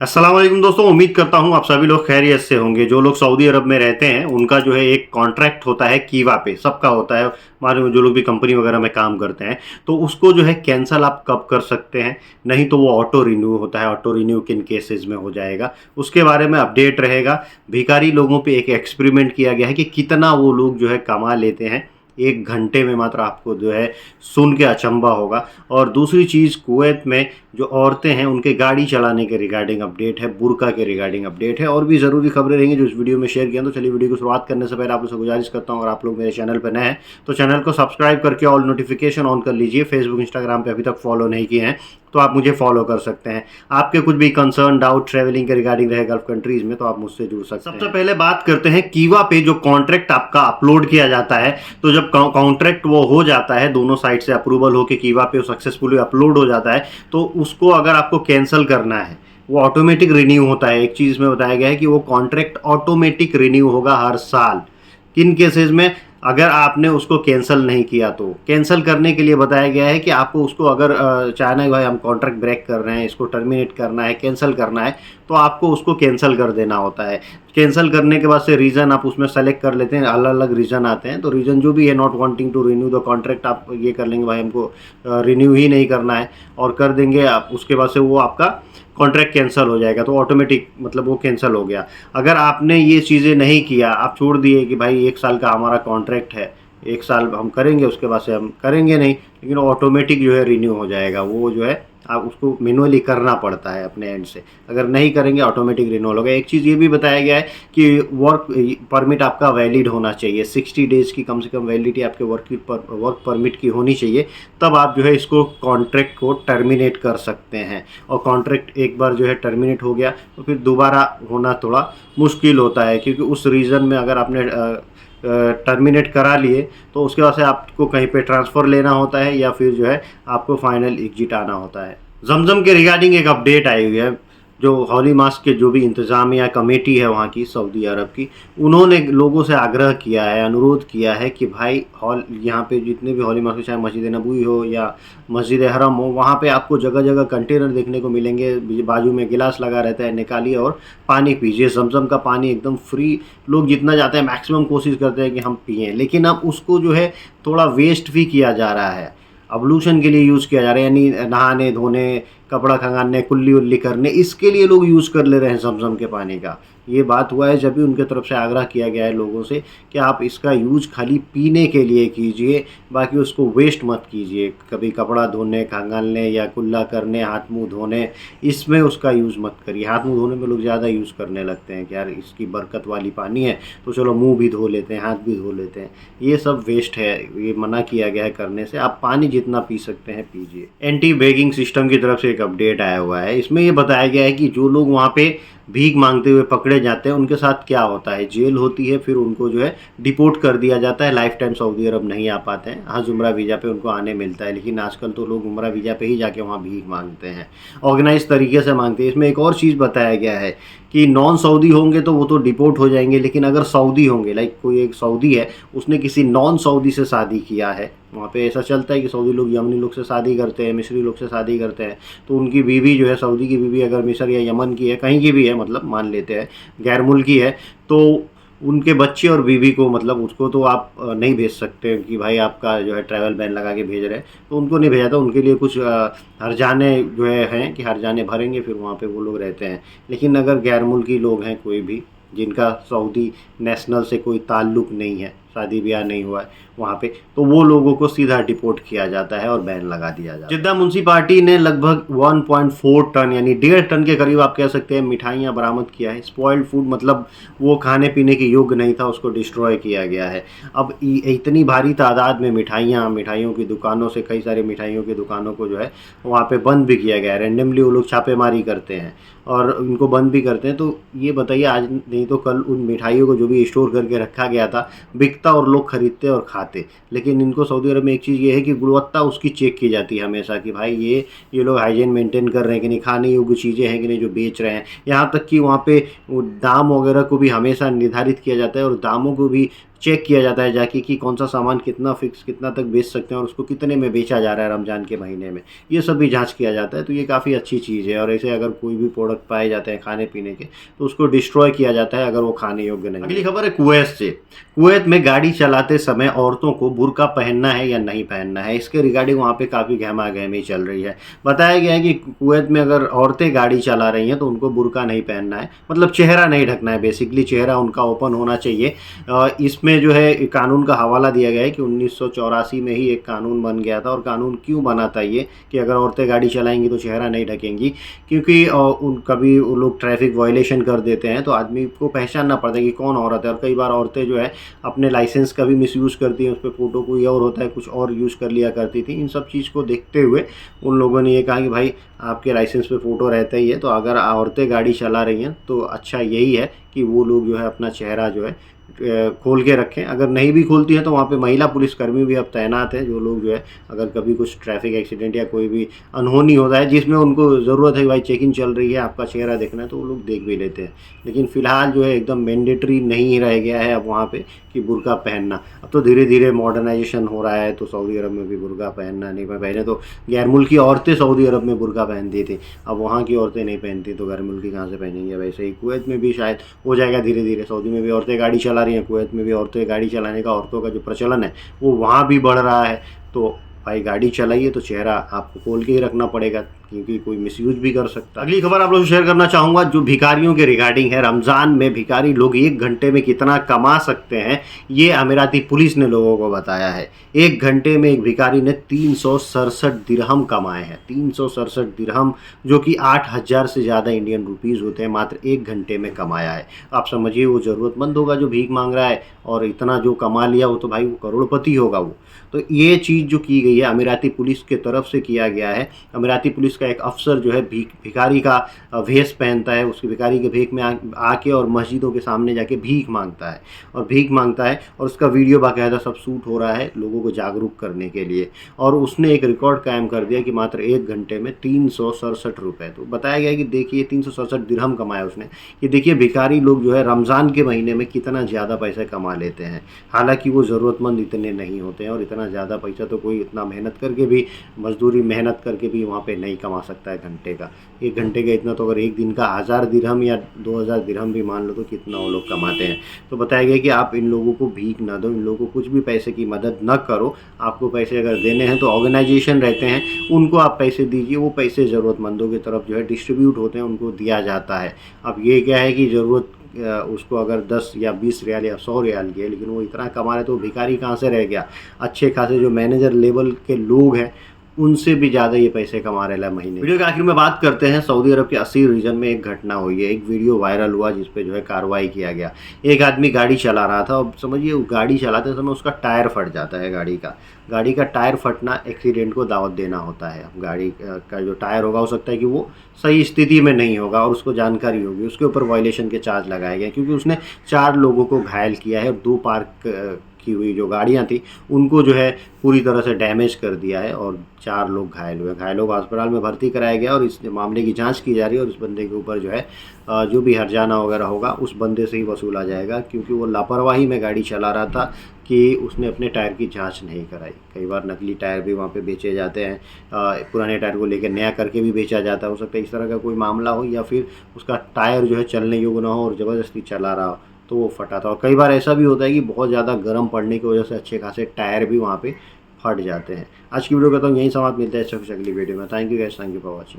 अस्सलाम वालेकुम दोस्तों, उम्मीद करता हूँ आप सभी लोग खैरियत से होंगे। जो लोग सऊदी अरब में रहते हैं उनका जो है एक कॉन्ट्रैक्ट होता है कीवा पे, सबका होता है। हमारे जो लोग भी कंपनी वगैरह में काम करते हैं तो उसको जो है कैंसिल आप कब कर सकते हैं, नहीं तो वो ऑटो रिन्यू होता है। ऑटो रिन्यू किन केसेस में हो जाएगा उसके बारे में अपडेट रहेगा। भिखारी लोगों पे एक एक्सपेरिमेंट किया गया है कि कितना वो लोग जो है कमा लेते हैं। 1 घंटे में मात्र आपको जो है सुन के अचंभा होगा। और दूसरी चीज़, कुवैत में जो औरतें हैं उनके गाड़ी चलाने के रिगार्डिंग अपडेट है, बुर्का के रिगार्डिंग अपडेट है, और भी ज़रूरी खबरें रहेंगी जो इस वीडियो में शेयर किया। तो चलिए वीडियो को शुरुआत करने से पहले आप लोगों से गुजारिश करता हूँ, अगर आप लोग मेरे चैनल पर नए हैं तो चैनल को सब्सक्राइब करके ऑल नोटिफिकेशन ऑन कर लीजिए। फेसबुक इंस्टाग्राम पे अभी तक फॉलो नहीं किए हैं तो आप मुझे फॉलो कर सकते हैं। आपके कुछ भी कंसर्न डाउट ट्रैवलिंग के रिगार्डिंग रहे गल्फ कंट्रीज़ में तो आप मुझसे जुड़ सकते हैं। सबसे पहले बात करते हैं कीवा पे जो कॉन्ट्रैक्ट आपका अपलोड किया जाता है। तो जब कॉन्ट्रैक्ट वो हो जाता है, दोनों साइड से अप्रूवल हो के कीवा पे सक्सेसफुली अपलोड हो जाता है, तो उसको अगर आपको कैंसिल करना है वो ऑटोमेटिक रिन्यू होता है। एक चीज़ में बताया गया है कि वो कॉन्ट्रैक्ट ऑटोमेटिक रिन्यू होगा हर साल। किन केसेस में, अगर आपने उसको कैंसिल नहीं किया तो कैंसिल करने के लिए बताया गया है कि आपको उसको अगर चाहना है भाई हम कॉन्ट्रैक्ट ब्रेक कर रहे हैं, इसको टर्मिनेट करना है, कैंसिल करना है, तो आपको उसको कैंसिल कर देना होता है। कैंसिल करने के बाद से रीज़न आप उसमें सेलेक्ट कर लेते हैं, अलग अलग रीज़न आते हैं। तो रीज़न जो भी है, not wanting to renew the contract, आप ये कर लेंगे भाई हमको रिन्यू ही नहीं करना है और कर देंगे आप, उसके बाद से वो आपका कॉन्ट्रैक्ट कैंसिल हो जाएगा। तो ऑटोमेटिक मतलब वो कैंसिल हो गया। अगर आपने ये चीज़ें नहीं किया, आप छोड़ दिए कि भाई 1 साल का हमारा कॉन्ट्रैक्ट है, 1 साल हम करेंगे उसके बाद से हम करेंगे नहीं, लेकिन ऑटोमेटिक जो है रिन्यू हो जाएगा। वो जो है आप उसको मैनुअली करना पड़ता है अपने एंड से, अगर नहीं करेंगे ऑटोमेटिक रिन्यूअल होगा। एक चीज़ ये भी बताया गया है कि वर्क परमिट आपका वैलिड होना चाहिए, 60 डेज़ की कम से कम वैलिडिटी आपके वर्क परमिट की होनी चाहिए, तब आप जो है इसको कॉन्ट्रैक्ट को टर्मिनेट कर सकते हैं। और कॉन्ट्रैक्ट एक बार जो है टर्मिनेट हो गया तो फिर दोबारा होना थोड़ा मुश्किल होता है, क्योंकि उस रीज़न में अगर आपने टर्मिनेट करा लिए तो उसके बाद से आपको कहीं पे ट्रांसफ़र लेना होता है या फिर जो है आपको फाइनल एग्जिट आना होता है। जमजम के रिगार्डिंग एक अपडेट आई हुई है। जो हॉली मास्क के जो भी इंतज़ामिया कमेटी है वहाँ की, सऊदी अरब की, उन्होंने लोगों से आग्रह किया है, अनुरोध किया है कि भाई हॉल यहाँ पे जितने भी हॉली मास्क, चाहे मस्जिद नबवी हो या मस्जिद हरम हो, वहाँ पे आपको जगह जगह कंटेनर देखने को मिलेंगे, बाजू में गिलास लगा रहता है, निकालिए और पानी पीजिए। जमजम का पानी एकदम फ्री। लोग जितना जाते हैं मैक्सिमम कोशिश करते हैं कि हम पिएँ, लेकिन अब उसको जो है थोड़ा वेस्ट भी किया जा रहा है, अबलूशन के लिए यूज़ किया जा रहा है, यानी नहाने धोने, कपड़ा खंगालने, कुल्ली उल्ली करने, इसके लिए लोग यूज़ कर ले रहे हैं जमजम के पानी का। ये बात हुआ है जब भी उनके तरफ से आग्रह किया गया है लोगों से कि आप इसका यूज़ खाली पीने के लिए कीजिए, बाकी उसको वेस्ट मत कीजिए। कभी कपड़ा धोने, खंगालने या कुल्ला करने, हाथ मुंह धोने, इसमें उसका यूज़ मत करिए। हाथ मुंह धोने में लोग ज़्यादा यूज़ करने लगते हैं कि यार इसकी बरकत वाली पानी है तो चलो मुंह भी धो लेते हैं, हाथ भी धो लेते हैं। ये सब वेस्ट है, ये मना किया गया है करने से। आप पानी जितना पी सकते हैं पीजिए। एंटी बैगिंग सिस्टम की तरफ से एक अपडेट आया हुआ है। इसमें ये बताया गया है कि जो लोग वहाँ पे भीख मांगते हुए पकड़े जाते हैं उनके साथ क्या होता है। जेल होती है, फिर उनको जो है डिपोर्ट कर दिया जाता है, लाइफ टाइम सऊदी अरब नहीं आ पाते हैं। हाँ, उम्रा वीज़ा पे उनको आने मिलता है, लेकिन आजकल तो लोग उम्रा वीज़ा पे ही जाके वहाँ भीख मांगते हैं, ऑर्गेनाइज तरीके से मांगते हैं। इसमें एक और चीज़ बताया गया है कि नॉन सऊदी होंगे तो वो तो डिपोर्ट हो जाएंगे, लेकिन अगर सऊदी होंगे, लाइक कोई एक सऊदी है, उसने किसी नॉन सऊदी से शादी किया है, वहाँ पे ऐसा चलता है कि सऊदी लोग यमनी लोग से शादी करते हैं, मिस्री लोग से शादी करते हैं, तो उनकी बीवी जो है, सऊदी की बीवी अगर मिस्र या यमन की है, कहीं की भी है, मतलब मान लेते हैं गैर मुल्की है, तो उनके बच्चे और बीवी को, मतलब उसको तो आप नहीं भेज सकते कि भाई आपका जो है ट्रैवल बैन लगा के भेज रहे हैं, तो उनको नहीं भेजा था। उनके लिए कुछ हर्जाने जो हैं कि हर्जाने भरेंगे, फिर वहाँ पे वो लोग रहते हैं। लेकिन अगर गैर मुल्की लोग हैं, कोई भी जिनका सऊदी नेशनल से कोई ताल्लुक़ नहीं है, शादी ब्याह नहीं हुआ है वहाँ पे, तो वो लोगों को सीधा डिपोर्ट किया जाता है और बैन लगा दिया जाता है। जिद्दा म्युनिसिपालिटी ने लगभग 1.4 टन यानी 1.5 टन के करीब आप कह सकते हैं मिठाइयाँ बरामद किया है। स्पॉइल्ड फूड मतलब वो खाने पीने के योग्य नहीं था, उसको डिस्ट्रॉय किया गया है। अब इतनी भारी तादाद में मिठाइयों की दुकानों से, कई सारी मिठाइयों की दुकानों को जो है वहाँ पे बंद भी किया गया है। रैंडमली वो लोग छापेमारी करते हैं और उनको बंद भी करते हैं। तो ये बताइए, आज नहीं तो कल उन मिठाइयों को जो भी स्टोर करके रखा गया था बिकता और लोग खरीदते और खाते। लेकिन इनको सऊदी अरब में एक चीज़ ये है कि गुणवत्ता उसकी चेक की जाती है हमेशा कि भाई ये लोग हाइजीन मेंटेन कर रहे हैं कि नहीं, खाने योग्य चीज़ें हैं कि नहीं जो बेच रहे हैं। यहाँ तक कि वहाँ पे दाम वगैरह को भी हमेशा निर्धारित किया जाता है और दामों को भी चेक किया जाता है जाके कि कौन सा सामान कितना फिक्स कितना तक बेच सकते हैं और उसको कितने में बेचा जा रहा है रमज़ान के महीने में, ये सब भी जांच किया जाता है। तो ये काफ़ी अच्छी चीज़ है। और ऐसे अगर कोई भी प्रोडक्ट पाए जाते हैं खाने पीने के तो उसको डिस्ट्रॉय किया जाता है अगर वो खाने योग्य नहीं। अगली खबर है कुवैत से। कुवैत में गाड़ी चलाते समय औरतों को बुर्का पहनना है या नहीं पहनना है, इसके रिगार्डिंग वहाँ पे काफ़ी गहमा-गहमी चल रही है। बताया गया है कि कुवैत में अगर औरतें गाड़ी चला रही हैं तो उनको बुर्का नहीं पहनना है, मतलब चेहरा नहीं ढकना है, बेसिकली चेहरा उनका ओपन होना चाहिए। इसमें जो है कानून का हवाला दिया गया है कि 1984 में ही एक कानून बन गया था। और कानून क्यों बना था ये कि अगर औरतें गाड़ी चलाएंगी तो चेहरा नहीं ढकेंगी, क्योंकि उन कभी वो लोग ट्रैफिक वायलेशन कर देते हैं तो आदमी को पहचानना पड़ता है कि कौन औरत है। और कई बार औरतें जो है अपने लाइसेंस का भी मिसयूज़ करती हैं, उस पर फ़ोटो कोई और होता है, कुछ और यूज़ कर लिया करती थी। इन सब चीज़ को देखते हुए उन लोगों ने ये कहा कि भाई आपके लाइसेंस पे फ़ोटो रहता ही है, तो अगर औरतें गाड़ी चला रही हैं तो अच्छा यही है कि वो लोग जो है अपना चेहरा जो है खोल के रखें। अगर नहीं भी खोलती है तो वहाँ पे महिला पुलिसकर्मी भी अब तैनात है, जो लोग जो है अगर कभी कुछ ट्रैफिक एक्सीडेंट या कोई भी अनहोनी होता है जिसमें उनको ज़रूरत है कि भाई चेकिंग चल रही है, आपका चेहरा देखना है, तो वो लोग देख भी लेते हैं। लेकिन फ़िलहाल जो है एकदम मैंडेटरी नहीं रह गया है अब वहाँ पे कि बुर्का पहनना। अब तो धीरे धीरे मॉडर्नाइजेशन हो रहा है, तो सऊदी अरब में भी बुर्का पहनना नहीं, पहले तो गैर मुल्की औरतें सऊदी अरब में बुर्का पहनती थी, अब वहाँ की औरतें नहीं पहनती तो गैर मुल्की कहाँ से पहनेंगे। वैसे ही कुवैत में भी शायद हो जाएगा धीरे धीरे। सऊदी में भी औरतें गाड़ी चला रही हैं, कुवैत में भी औरतें गाड़ी चलाने का, औरतों का जो प्रचलन है वो वहाँ भी बढ़ रहा है। तो भाई गाड़ी चलाइए तो चेहरा आपको खोल के ही रखना पड़ेगा, क्योंकि कोई मिसयूज भी कर सकता है। अगली खबर आप लोगों से शेयर करना चाहूँगा जो भिखारियों के रिगार्डिंग है। रमज़ान में भिखारी लोग 1 घंटे में कितना कमा सकते हैं, ये अमीराती पुलिस ने लोगों को बताया है। 1 घंटे में एक भिखारी ने 367 दिरहम कमाए हैं। 367 दिरहम, जो कि 8,000 से ज़्यादा इंडियन रुपीज़ होते हैं, मात्र 1 घंटे में कमाया है। आप समझिए वो ज़रूरतमंद होगा जो भीख मांग रहा है, और इतना जो कमा लिया वो तो भाई वो करोड़पति होगा वो। तो ये चीज़ जो की गई है अमीराती पुलिस के तरफ से किया गया है। अमीराती पुलिस का एक अफसर जो है भिखारी का भेष पहनता है, उसके भिखारी के भेष में आके और मस्जिदों के सामने जाके भीख मांगता है और उसका वीडियो बाकायदा सब शूट हो रहा है लोगों को जागरूक करने के लिए। और उसने एक रिकॉर्ड कायम कर दिया कि मात्र 1 घंटे में 367 रुपये। तो बताया गया कि देखिए 367 दिरहम कमाया उसने। कि देखिए भिखारी लोग जो है रमज़ान के महीने में कितना ज़्यादा पैसा कमा लेते हैं, हालांकि वो ज़रूरतमंद इतने नहीं होते हैं। और इतना ज़्यादा पैसा तो कोई इतना मेहनत करके भी, मजदूरी मेहनत करके भी वहाँ पे नहीं कमा सकता है घंटे का। 1 घंटे का इतना तो अगर एक दिन का 1000 दिरहम या 2000 दिरहम भी मान लो तो कितना वो लोग कमाते हैं। तो बताया गया कि आप इन लोगों को भीख ना दो, इन लोगों को कुछ भी पैसे की मदद न करो। आपको पैसे अगर देने हैं तो ऑर्गेनाइजेशन रहते हैं, उनको आप पैसे दीजिए, वो पैसे ज़रूरतमंदों की तरफ जो है डिस्ट्रीब्यूट होते हैं, उनको दिया जाता है। अब ये क्या है कि ज़रूरत उसको अगर 10 या 20 रियाल या 100 रियाल की है, लेकिन वो इतना कमा रहे तो भिखारी कहाँ से रह गया। अच्छे खासे जो मैनेजर लेवल के लोग हैं उनसे भी ज़्यादा ये पैसे कमा रहे हैं महीने। वीडियो के आखिर में बात करते हैं, सऊदी अरब के असीर रीजन में एक घटना हुई है। एक वीडियो वायरल हुआ जिस पे जो है कार्रवाई किया गया। एक आदमी गाड़ी चला रहा था, अब समझिए गाड़ी चलाते समय उसका टायर फट जाता है। गाड़ी का टायर फटना एक्सीडेंट को दावत देना होता है। अब गाड़ी का जो टायर होगा हो सकता है कि वो सही स्थिति में नहीं होगा और उसको जानकारी होगी, उसके ऊपर वायलेशन के चार्ज लगाए गए, क्योंकि उसने 4 लोगों को घायल किया है और 2 पार्क की हुई जो गाड़ियां थी उनको जो है पूरी तरह से डैमेज कर दिया है और 4 लोग घायल हुए। घायलों को अस्पताल में भर्ती कराया गया और इस मामले की जांच की जा रही है। और इस बंदे के ऊपर जो है जो भी हर्जाना वगैरह होगा उस बंदे से ही वसूला जाएगा, क्योंकि वो लापरवाही में गाड़ी चला रहा था कि उसने अपने टायर की जांच नहीं कराई। कई बार नकली टायर भी वहाँ पे बेचे जाते हैं, पुराने टायर को लेकर नया करके भी बेचा जाता है। हो सकता है इस तरह का कोई मामला हो, या फिर उसका टायर जो है चलने योग्य ना हो और ज़बरदस्ती चला रहा हो तो वो फटा था। और कई बार ऐसा भी होता है कि बहुत ज़्यादा गर्म पड़ने की वजह से अच्छे खासे टायर भी वहाँ पे फट जाते हैं। आज की वीडियो का तो यही समाप्त, मिलता है अगली वीडियो में। Thank you guys, thank you for watching.